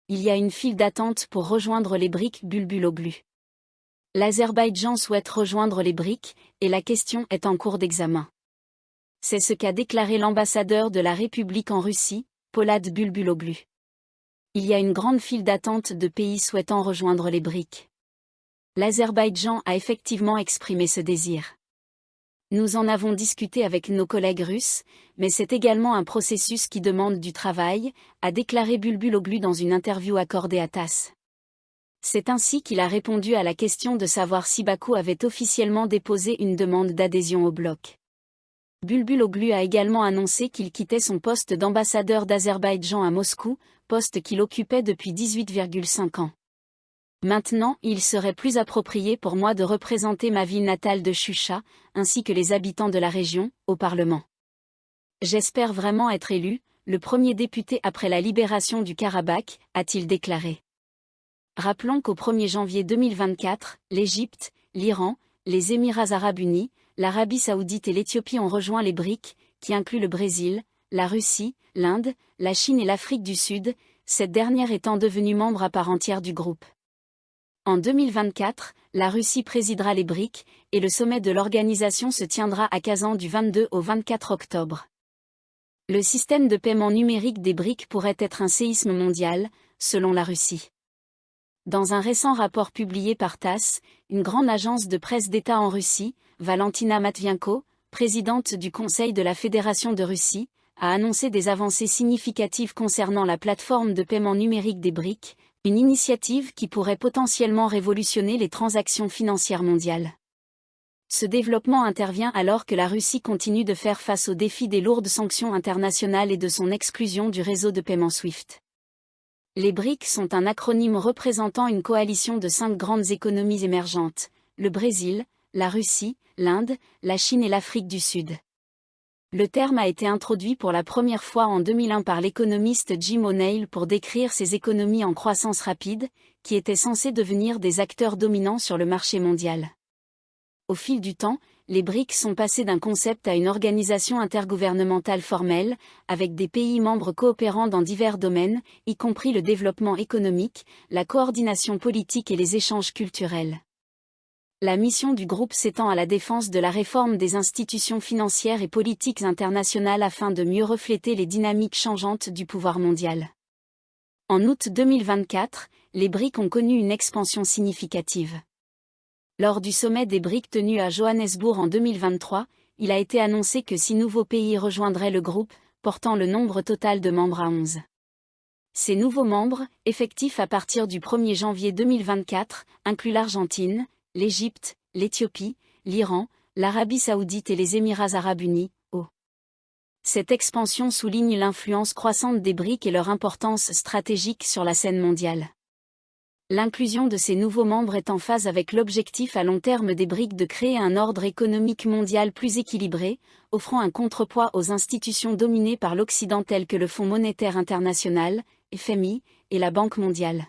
il y a une file d'attente pour rejoindre les BRIC Bulbuloglu. L'Azerbaïdjan souhaite rejoindre les BRIC, et la question est en cours d'examen. C'est ce qu'a déclaré l'ambassadeur de la République en Russie, Polad Bulbuloglu. Il y a une grande file d'attente de pays souhaitant rejoindre les BRIC. L'Azerbaïdjan a effectivement exprimé ce désir. Nous en avons discuté avec nos collègues russes, mais c'est également un processus qui demande du travail, a déclaré Bulbuloglu dans une interview accordée à TASS. C'est ainsi qu'il a répondu à la question de savoir si Bakou avait officiellement déposé une demande d'adhésion au bloc. Bulbuloglu a également annoncé qu'il quittait son poste d'ambassadeur d'Azerbaïdjan à Moscou, poste qu'il occupait depuis 18,5 ans. Maintenant, il serait plus approprié pour moi de représenter ma ville natale de Choucha, ainsi que les habitants de la région, au Parlement. J'espère vraiment être élu, le premier député après la libération du Karabakh, a-t-il déclaré. Rappelons qu'au 1er janvier 2024, l'Égypte, l'Iran, les Émirats arabes unis, l'Arabie saoudite et l'Éthiopie ont rejoint les BRIC, qui incluent le Brésil, la Russie, l'Inde, la Chine et l'Afrique du Sud, cette dernière étant devenue membre à part entière du groupe. En 2024, la Russie présidera les BRIC, et le sommet de l'organisation se tiendra à Kazan du 22 au 24 octobre. Le système de paiement numérique des BRIC pourrait être un séisme mondial, selon la Russie. Dans un récent rapport publié par TASS, une grande agence de presse d'État en Russie, Valentina Matvienko, présidente du Conseil de la Fédération de Russie, a annoncé des avancées significatives concernant la plateforme de paiement numérique des BRIC, une initiative qui pourrait potentiellement révolutionner les transactions financières mondiales. Ce développement intervient alors que la Russie continue de faire face au défi des lourdes sanctions internationales et de son exclusion du réseau de paiement SWIFT. Les BRIC sont un acronyme représentant une coalition de 5 grandes économies émergentes, le Brésil, la Russie, l'Inde, la Chine et l'Afrique du Sud. Le terme a été introduit pour la première fois en 2001 par l'économiste Jim O'Neill pour décrire ces économies en croissance rapide, qui étaient censées devenir des acteurs dominants sur le marché mondial. Au fil du temps, les BRIC sont passés d'un concept à une organisation intergouvernementale formelle, avec des pays membres coopérant dans divers domaines, y compris le développement économique, la coordination politique et les échanges culturels. La mission du groupe s'étend à la défense de la réforme des institutions financières et politiques internationales afin de mieux refléter les dynamiques changeantes du pouvoir mondial. En août 2024, les BRIC ont connu une expansion significative. Lors du sommet des BRIC tenu à Johannesburg en 2023, il a été annoncé que 6 nouveaux pays rejoindraient le groupe, portant le nombre total de membres à 11. Ces nouveaux membres, effectifs à partir du 1er janvier 2024, incluent l'Argentine, l'Égypte, l'Éthiopie, l'Iran, l'Arabie saoudite et les Émirats arabes unis, Cette expansion souligne l'influence croissante des BRIC et leur importance stratégique sur la scène mondiale. L'inclusion de ces nouveaux membres est en phase avec l'objectif à long terme des BRIC de créer un ordre économique mondial plus équilibré, offrant un contrepoids aux institutions dominées par l'Occident telles que le Fonds monétaire international, FMI, et la Banque mondiale.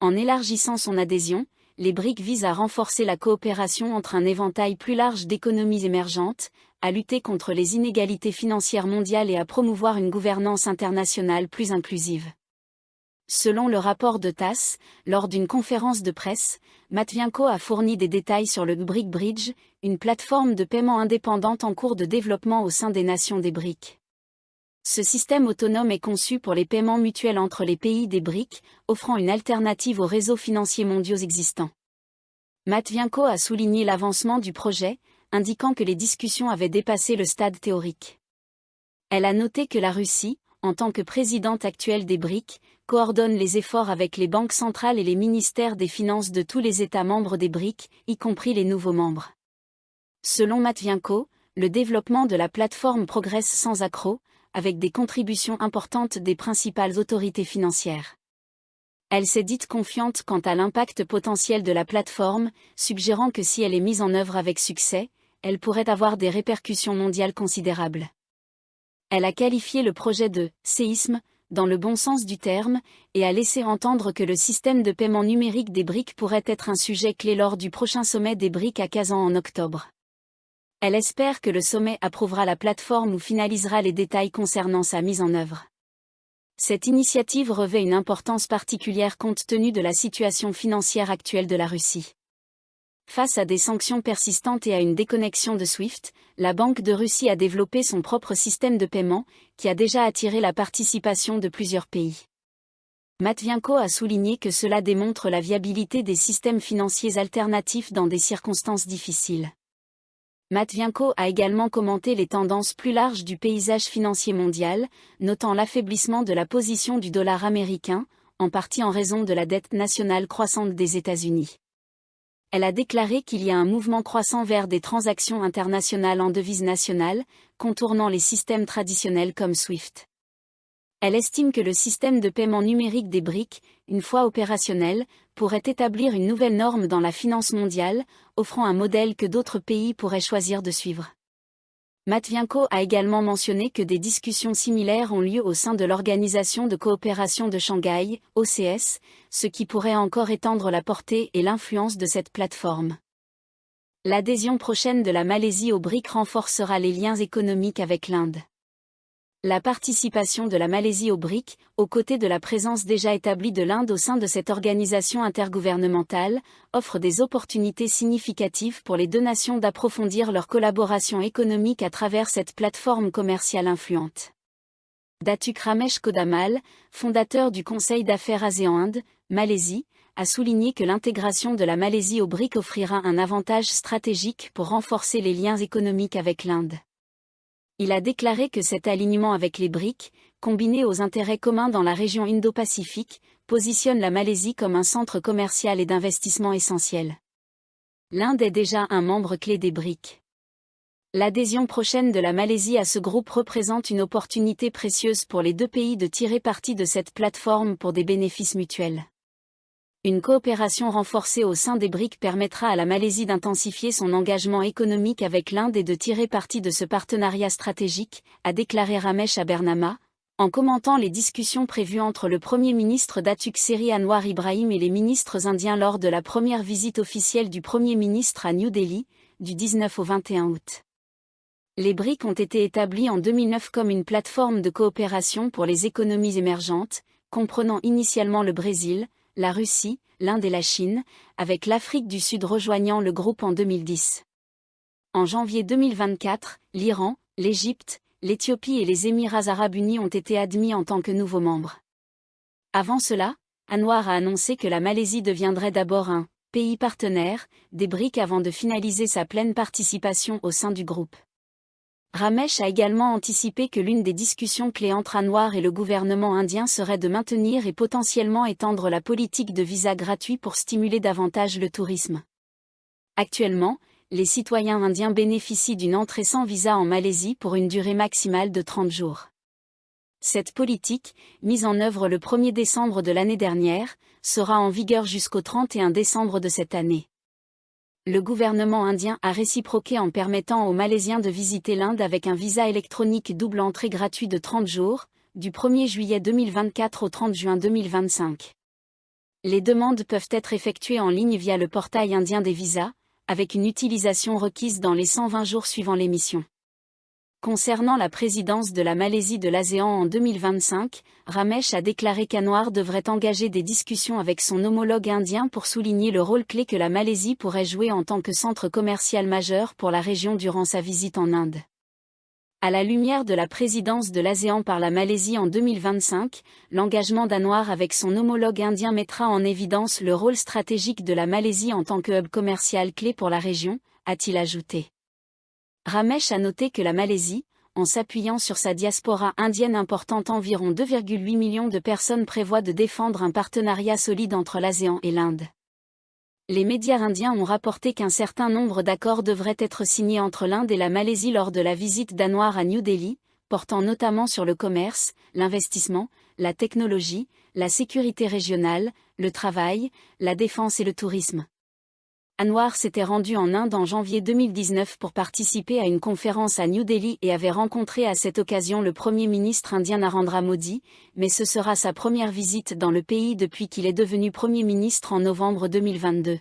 En élargissant son adhésion, les BRIC visent à renforcer la coopération entre un éventail plus large d'économies émergentes, à lutter contre les inégalités financières mondiales et à promouvoir une gouvernance internationale plus inclusive. Selon le rapport de TASS, lors d'une conférence de presse, Matvienko a fourni des détails sur le BRIC Bridge, une plateforme de paiement indépendante en cours de développement au sein des nations des BRIC. Ce système autonome est conçu pour les paiements mutuels entre les pays des BRIC, offrant une alternative aux réseaux financiers mondiaux existants. Matvienko a souligné l'avancement du projet, indiquant que les discussions avaient dépassé le stade théorique. Elle a noté que la Russie, en tant que présidente actuelle des BRIC, coordonne les efforts avec les banques centrales et les ministères des Finances de tous les États membres des BRIC, y compris les nouveaux membres. Selon Matvienko, le développement de la plateforme progresse sans accroc, avec des contributions importantes des principales autorités financières. Elle s'est dite confiante quant à l'impact potentiel de la plateforme, suggérant que si elle est mise en œuvre avec succès, elle pourrait avoir des répercussions mondiales considérables. Elle a qualifié le projet de « séisme », dans le bon sens du terme, et a laissé entendre que le système de paiement numérique des BRIC pourrait être un sujet clé lors du prochain sommet des BRIC à Kazan en octobre. Elle espère que le sommet approuvera la plateforme ou finalisera les détails concernant sa mise en œuvre. Cette initiative revêt une importance particulière compte tenu de la situation financière actuelle de la Russie. Face à des sanctions persistantes et à une déconnexion de SWIFT, la Banque de Russie a développé son propre système de paiement, qui a déjà attiré la participation de plusieurs pays. Matvienko a souligné que cela démontre la viabilité des systèmes financiers alternatifs dans des circonstances difficiles. Matvienko a également commenté les tendances plus larges du paysage financier mondial, notant l'affaiblissement de la position du dollar américain, en partie en raison de la dette nationale croissante des États-Unis. Elle a déclaré qu'il y a un mouvement croissant vers des transactions internationales en devises nationales, contournant les systèmes traditionnels comme SWIFT. Elle estime que le système de paiement numérique des BRIC, une fois opérationnel, pourrait établir une nouvelle norme dans la finance mondiale, offrant un modèle que d'autres pays pourraient choisir de suivre. Matvienko a également mentionné que des discussions similaires ont lieu au sein de l'Organisation de coopération de Shanghai, OCS, ce qui pourrait encore étendre la portée et l'influence de cette plateforme. L'adhésion prochaine de la Malaisie au BRIC renforcera les liens économiques avec l'Inde. La participation de la Malaisie au BRIC, aux côtés de la présence déjà établie de l'Inde au sein de cette organisation intergouvernementale, offre des opportunités significatives pour les deux nations d'approfondir leur collaboration économique à travers cette plateforme commerciale influente. Datuk Ramesh Kodamal, fondateur du Conseil d'affaires ASEAN-Inde, Malaisie, a souligné que l'intégration de la Malaisie au BRIC offrira un avantage stratégique pour renforcer les liens économiques avec l'Inde. Il a déclaré que cet alignement avec les BRIC, combiné aux intérêts communs dans la région Indo-Pacifique, positionne la Malaisie comme un centre commercial et d'investissement essentiel. L'Inde est déjà un membre clé des BRIC. L'adhésion prochaine de la Malaisie à ce groupe représente une opportunité précieuse pour les deux pays de tirer parti de cette plateforme pour des bénéfices mutuels. Une coopération renforcée au sein des BRIC permettra à la Malaisie d'intensifier son engagement économique avec l'Inde et de tirer parti de ce partenariat stratégique, a déclaré Ramesh Abernama, en commentant les discussions prévues entre le Premier ministre Datuk Seri Anwar Ibrahim et les ministres indiens lors de la première visite officielle du Premier ministre à New Delhi, du 19 au 21 août. Les BRIC ont été établis en 2009 comme une plateforme de coopération pour les économies émergentes, comprenant initialement le Brésil, la Russie, l'Inde et la Chine, avec l'Afrique du Sud rejoignant le groupe en 2010. En janvier 2024, l'Iran, l'Égypte, l'Éthiopie et les Émirats arabes unis ont été admis en tant que nouveaux membres. Avant cela, Anwar a annoncé que la Malaisie deviendrait d'abord un pays partenaire des BRIC avant de finaliser sa pleine participation au sein du groupe. Ramesh a également anticipé que l'une des discussions clés entre Anwar et le gouvernement indien serait de maintenir et potentiellement étendre la politique de visa gratuit pour stimuler davantage le tourisme. Actuellement, les citoyens indiens bénéficient d'une entrée sans visa en Malaisie pour une durée maximale de 30 jours. Cette politique, mise en œuvre le 1er décembre de l'année dernière, sera en vigueur jusqu'au 31 décembre de cette année. Le gouvernement indien a réciproqué en permettant aux Malaisiens de visiter l'Inde avec un visa électronique double entrée gratuit de 30 jours, du 1er juillet 2024 au 30 juin 2025. Les demandes peuvent être effectuées en ligne via le portail indien des visas, avec une utilisation requise dans les 120 jours suivant l'émission. Concernant la présidence de la Malaisie de l'ASEAN en 2025, Ramesh a déclaré qu'Anwar devrait engager des discussions avec son homologue indien pour souligner le rôle clé que la Malaisie pourrait jouer en tant que centre commercial majeur pour la région durant sa visite en Inde. À la lumière de la présidence de l'ASEAN par la Malaisie en 2025, l'engagement d'Anwar avec son homologue indien mettra en évidence le rôle stratégique de la Malaisie en tant que hub commercial clé pour la région, a-t-il ajouté. Ramesh a noté que la Malaisie, en s'appuyant sur sa diaspora indienne importante environ 2,8 millions de personnes prévoit de défendre un partenariat solide entre l'ASEAN et l'Inde. Les médias indiens ont rapporté qu'un certain nombre d'accords devraient être signés entre l'Inde et la Malaisie lors de la visite d'Anwar à New Delhi, portant notamment sur le commerce, l'investissement, la technologie, la sécurité régionale, le travail, la défense et le tourisme. Anwar s'était rendu en Inde en janvier 2019 pour participer à une conférence à New Delhi et avait rencontré à cette occasion le Premier ministre indien Narendra Modi, mais ce sera sa première visite dans le pays depuis qu'il est devenu Premier ministre en novembre 2022.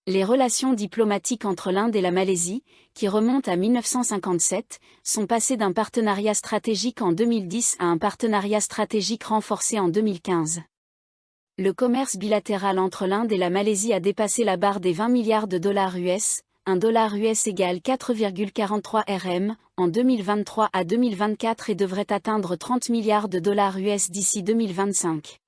Les relations diplomatiques entre l'Inde et la Malaisie, qui remontent à 1957, sont passées d'un partenariat stratégique en 2010 à un partenariat stratégique renforcé en 2015. Le commerce bilatéral entre l'Inde et la Malaisie a dépassé la barre des 20 milliards de dollars US, un dollar US égale 4,43 RM, en 2023 à 2024 et devrait atteindre 30 milliards de dollars US d'ici 2025.